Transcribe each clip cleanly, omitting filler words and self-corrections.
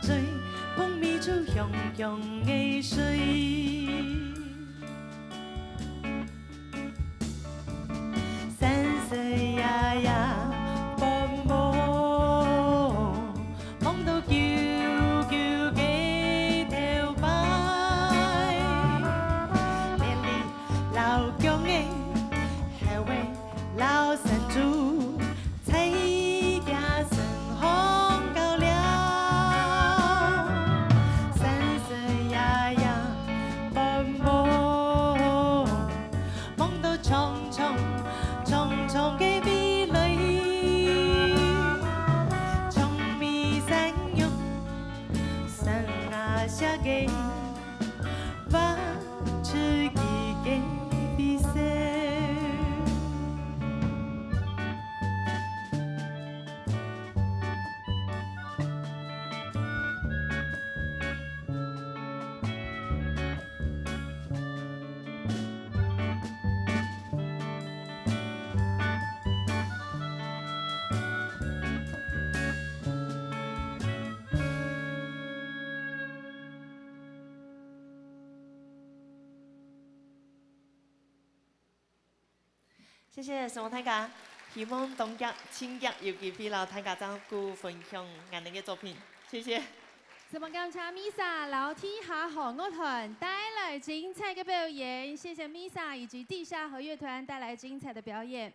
醉，碰面就香香的水。山水呀呀，奔波，梦到久久嘅头摆，连里老姜嘅海味老山猪，菜家生红高粱。山水呀呀，奔波，梦到重重重重嘅美丽，从迷山用山崖下嘅把自己嘅比赛。谢谢沈王大家，希望东家、亲家有机会老大家照顾分享俺哋嘅作品，谢谢。十分感谢 Misa 老天下好乐团带来精彩的表演，谢谢 Misa 以及地下和乐团带来精彩的表演。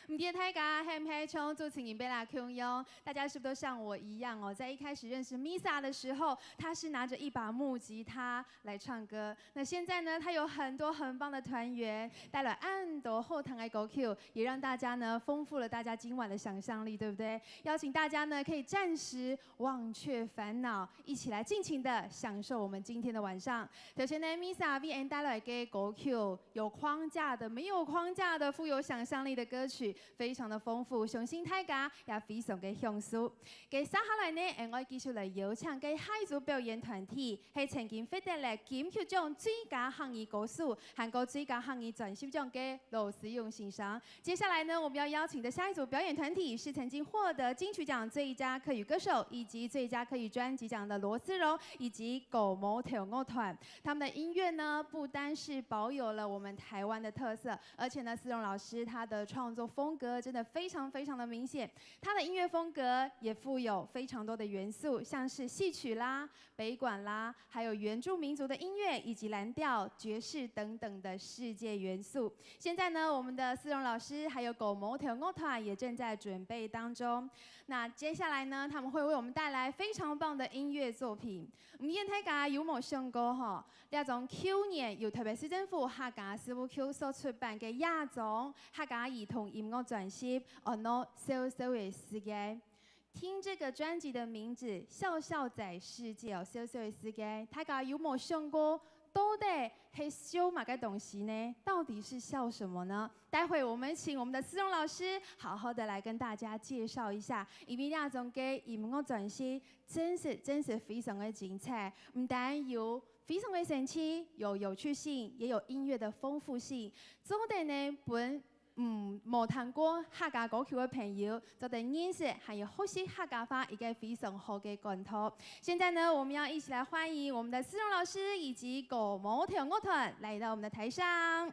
唔知大家系唔系唱做情人贝拉 Q 用？大家是不是都像我一样哦？在一开始认识 Misa 的时候，她是拿着一把木吉他来唱歌。那现在呢，她有很多很棒的团员，带来很多后堂的歌曲，也让大家呢丰富了大家今晚的想象力，对不对？邀请大家呢可以暂时忘却烦恼，一起来尽情的享受我们今天的晚上。首先呢 ，Misa 为俺带来嘅歌曲有框架的、没有框架的、富有想象力的歌曲。非常的丰富，相信大家也非常的享受。接下来呢，我继续来邀请嘅下一组表演团体，係曾經獲得了金曲獎最佳行業歌手，韓國最佳行業專輯獎嘅羅思榮先生。接下來呢，我們要邀請的下一組表演團體是曾經獲得金曲獎最佳客語歌手以及最佳客語專輯獎的羅思榮以及狗毛跳樂團。他們的音樂呢，不單是保有了我們台灣的特色，而且呢，思榮老師他的創作風格真的非常非常的明顯，他的音樂風格也富有非常多的元素，像是戲曲啦、北管啦，還有原住民族的音樂以及藍調、爵士等等的世界元素。現在呢，我們的思榮老師還有狗毛跳樂團也正在準備當中。那接下來呢，他們會為我們帶來非常棒的音樂作品。唔知大家有冇想過吼？呢種去年由台北市政府客家事務局所出版嘅亞種客家兒童音樂專輯《ono 小小的世界》。聽這個專輯的名字《笑笑在世界》哦，小小的世界，大家有冇想過？到底係笑乜嘅東西呢？到底是笑什麼呢？待會我們請我們的思榮老師好好的來跟大家介紹一下，因為呢種嘅音樂專輯真是非常的精彩，唔單有非常的神奇，有趣性，也有音樂的豐富性。總的呢本冇聽過客家歌曲的朋友，就得認識還有學習客家話一個非常好的管道。現在呢，我們要一起來歡迎我們的思榮老師以及狗毛跳樂團來到我們的台上。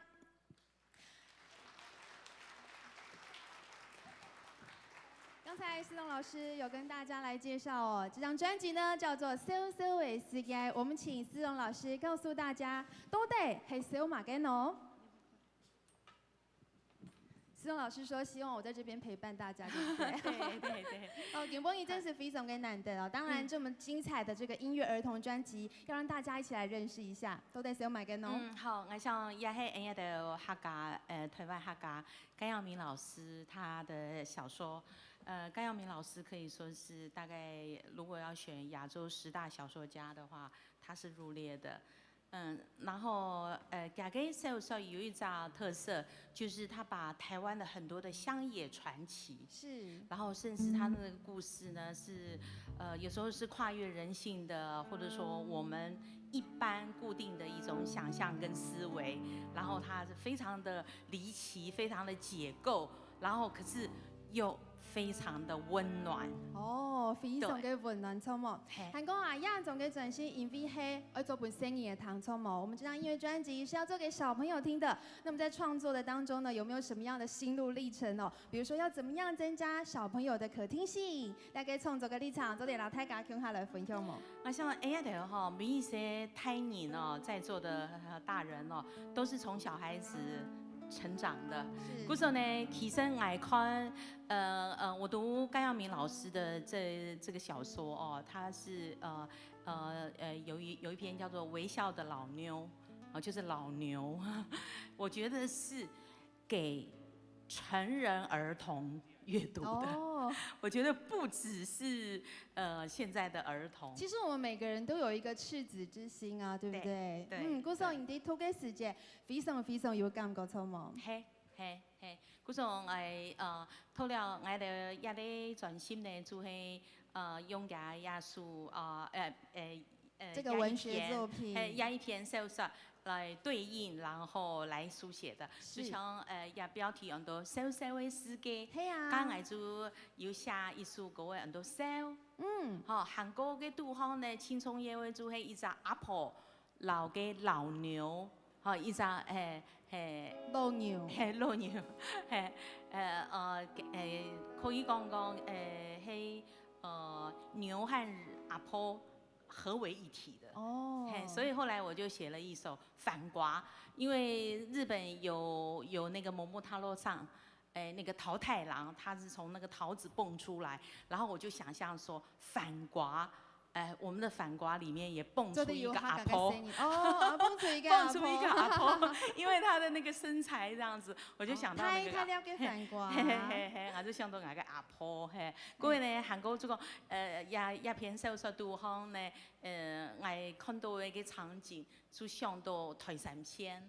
剛才思榮老師有跟大家來介紹哦，這張專輯呢叫做《小小的世界》，我們請思榮老師告訴大家，到底係小乜嘅呢？思榮老師說：“希望我在這邊陪伴大家，對不對？”對。哦，永邦儀真是非常的難得哦。當然，這麼精彩的這個音樂兒童專輯，要讓大家一起來認識一下。到底是要買嘅呢？好，我想也係人家的客家，台灣客家甘耀明老師他的小說，甘耀明老師可以說是大概如果要選亞洲10大小說家的話，他是入列的。然後這個小說有一個特色，就是他把台灣的很多的鄉野傳奇，是，然後甚至他那個故事呢是，有時候是跨越人性的，或者說我們一般固定的一種想象跟思維，然後它是非常的離奇，非常的解構，然後可是有非常的温暖。哦，非常嘅温暖错冇。嘿韩讲啊，亚总嘅专辑因为系要做本生意嘅糖错冇。我们这张音乐专辑是要做给小朋友听的。那么在创作的当中呢，有没有什么样的心路历程哦？比如说要怎么样增加小朋友的可听性？大概创作嘅立场，做点老太家跟下来分享冇。那像 A 的哈，每一些胎人哦，在座的大人哦，都是从小孩子成长的。故说呢，其实爱看，我读甘耀明老师的这个小说哦，他是有一篇叫做《微笑的老妞》，哦，就是老牛，我觉得是给成人儿童阅读的。哦，我觉得不只是现在的儿童。其实我们每个人都有一个赤子之心啊，对不对？对嗯，故说你哋拖嘅時間非常有感覺錯冇？嘿，嗰種透了我哋一啲專心呢，就係用嘅藝術這個文學作品，一篇小說來對應，然後來書寫的，就像一標題很多小小的世界，係啊，剛才就有寫一首歌嘅很多小，韓國嘅杜康呢，青松野嘅就係一隻阿婆老嘅老牛，一隻老牛，老牛，可以講係牛和阿婆合為一體的。哦，所以後來我就寫了一首《反瓜》，因為日本有那個桃木太郎上，那個桃太郎，他是從那個桃子蹦出來，然後我就想象說反瓜。我們的反瓜裡面也蹦出一個阿婆，哦，蹦出一個阿婆，因為他的那個身材這樣子，我就想到那個，太了解反瓜，我就想到那個阿婆，嗰個呢韓國這個一篇小說杜康呢，我看到一個場景，就想到台山線，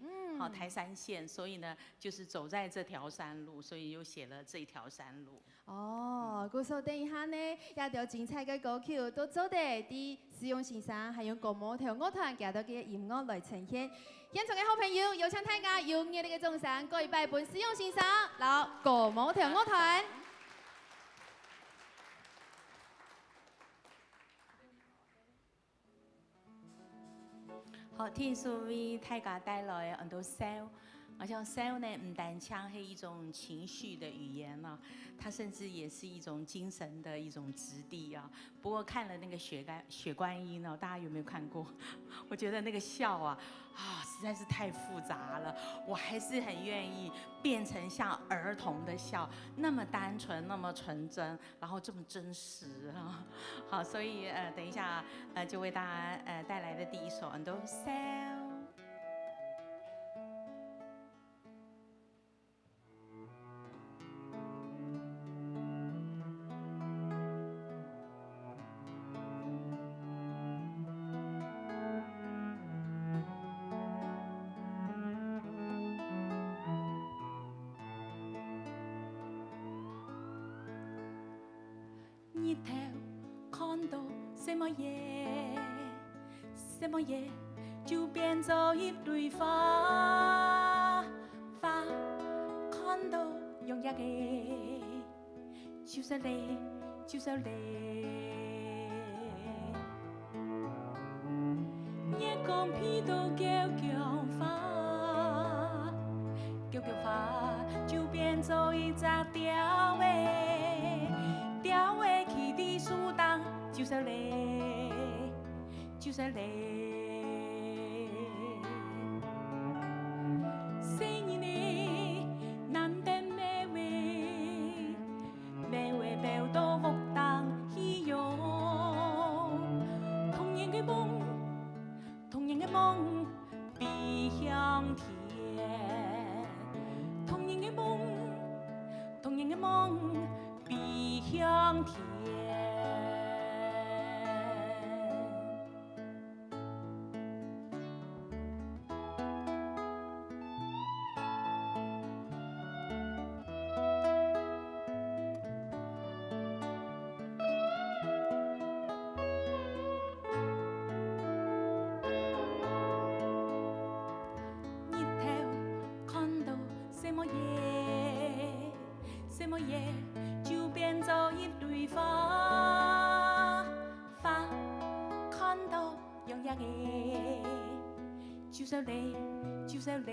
台山線，所以呢就是走在這條山路，所以又寫了這條山路。哦，故說等一下呢，也有精彩嘅歌曲都做得啲使用先生，還有歌舞團樂團夾到嘅音樂來呈現。現場嘅好朋友，有請大家用熱烈嘅掌聲，各位拜本使用先生，然後歌舞團樂團。好，天數為大家帶來很多笑。而且笑呢，唔單槍係一種情緒的語言啊，它甚至也是一種精神的一種質地啊。不過看了那個雪觀音呢，大家有沒有看過？我覺得那個笑啊，實在是太複雜了。我還是很願意變成像兒童的笑，那麼單純，那麼純真，然後這麼真實啊。好，所以等一下就為大家帶來的第一首很多笑。日頭看到什麼嘢，什麼嘢就變做一朵花，花看到用一個，就是你，就是你。夜光披到叫叫花，叫叫花就變做一隻雕誒。雕尾起的樹當，就是你，就是你。細年的南邊美味，美味表到福當喜用。童年的夢，童年的夢比香甜。童年的夢，童年的夢。比香甜。日頭看到什麼嘢，什麼嘢就變对花，花看到痒痒的，就是你，就是你。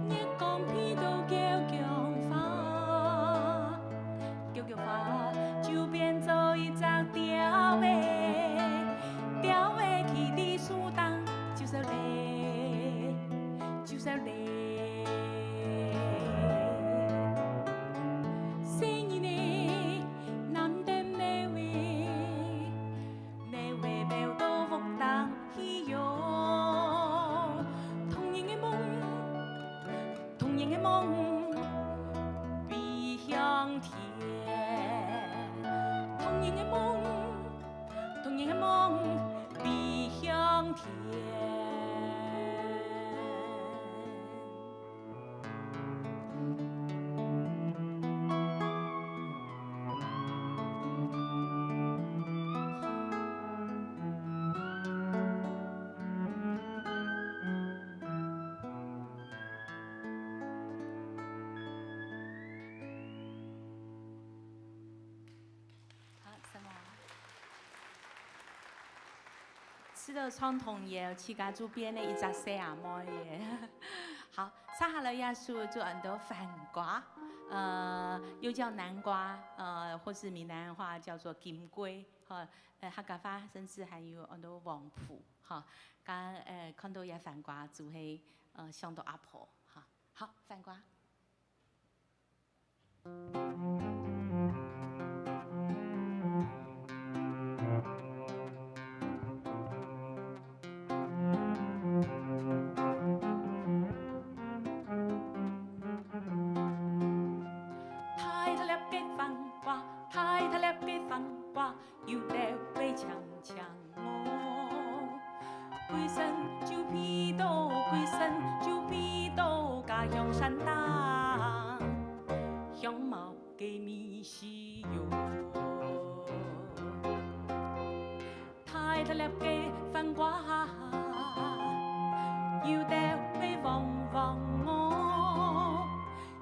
日光披到叫叫花，叫叫花就变做一张吊尾，吊尾去的树当，就是你，就是你。是的，传统也去家主编的一只小阿妹耶。好，接下来要说做很多番瓜，又叫南瓜，或是闽南话叫做金龟，哈，客家话甚至还有很多黄埔，哈，刚看到也番瓜做係上到阿婆，哈，好，番瓜。要得飛長長我，歸身就披到，歸身就披到家鄉山當，香茅嘅米西喲，太特烈嘅番瓜，要得飛旺旺我，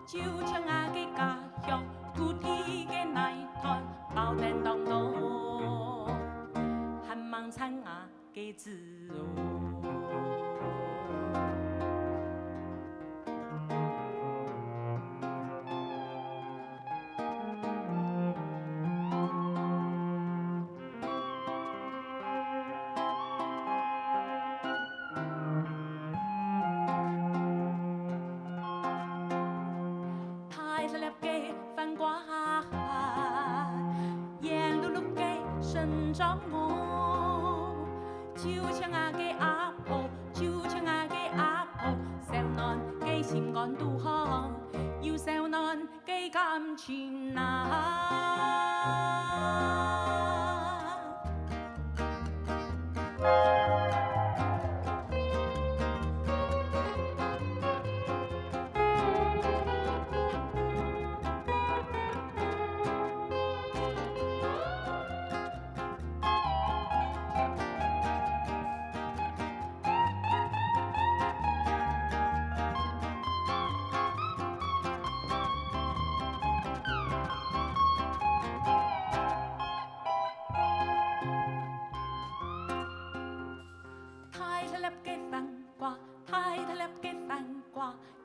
就像我嘅家鄉土地嘅奶台，包定當當。唱啊嘅字哦，太特烈嘅番瓜，煙碌碌嘅生長我。就像我嘅阿婆，就像我嘅阿婆，少男嘅心肝都好，有少男嘅感情啊。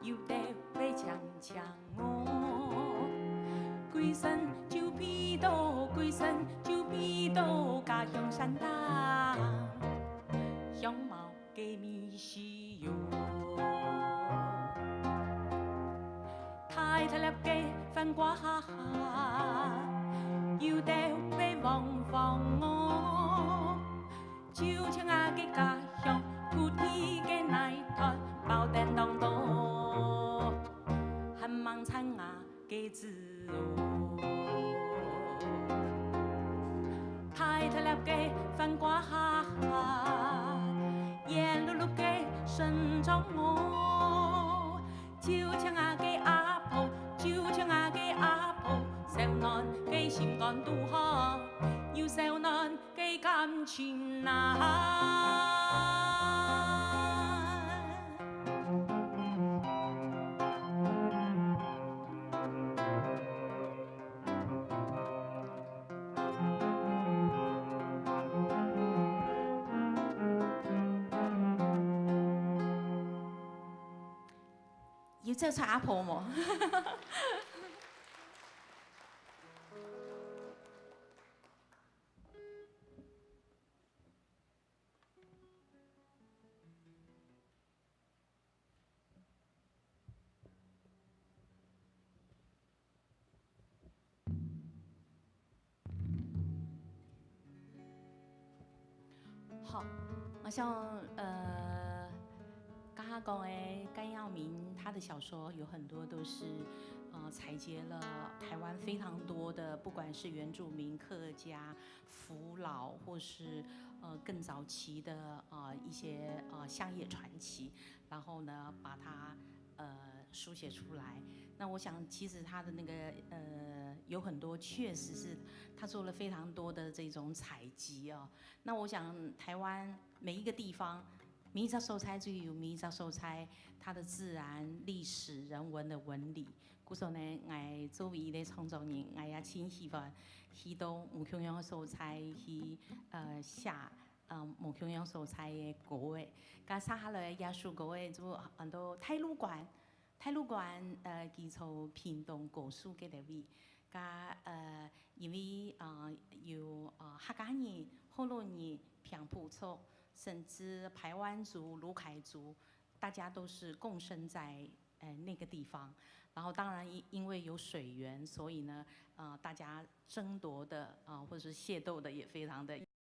要得飛長長我，歸身就披到，歸身就披到家鄉山當，香茅嘅米西喲，太特烈嘅番瓜，要得飛旺旺我，就像我嘅家鄉土地嘅奶台，包定當當。盲唱啊嘅字哦，太特烈嘅番瓜，煙碌碌嘅生長我，就像我嘅阿婆，就像我嘅阿婆，少男嘅心肝都好，有少男嘅感情啊。这是阿婆么？好，好像刚刚讲的甘耀明，他的小说有很多都是采撷了台湾非常多的，不管是原住民、客家、福佬，或是更早期的一些乡野传奇，然后呢把它书写出来。那我想，其实他的那个有很多确实是他做了非常多的这种采集哦。那我想，台湾每一个地方，每一只素材就有每一只素材它的自然、历史、人文的纹理。故说呢，我作为一个创作人，我也真希望去到唔同样的素材去写唔同样素材的歌的，加上下来艺术歌的就很多泰鲁馆。泰鲁馆基础屏东古树嘅地位，加因为有客家人、河洛人、平埔族，甚至排湾族、卢凯族，大家都是共生在那个地方。然后当然因为有水源，所以呢大家争夺的或者是械斗的也非常的。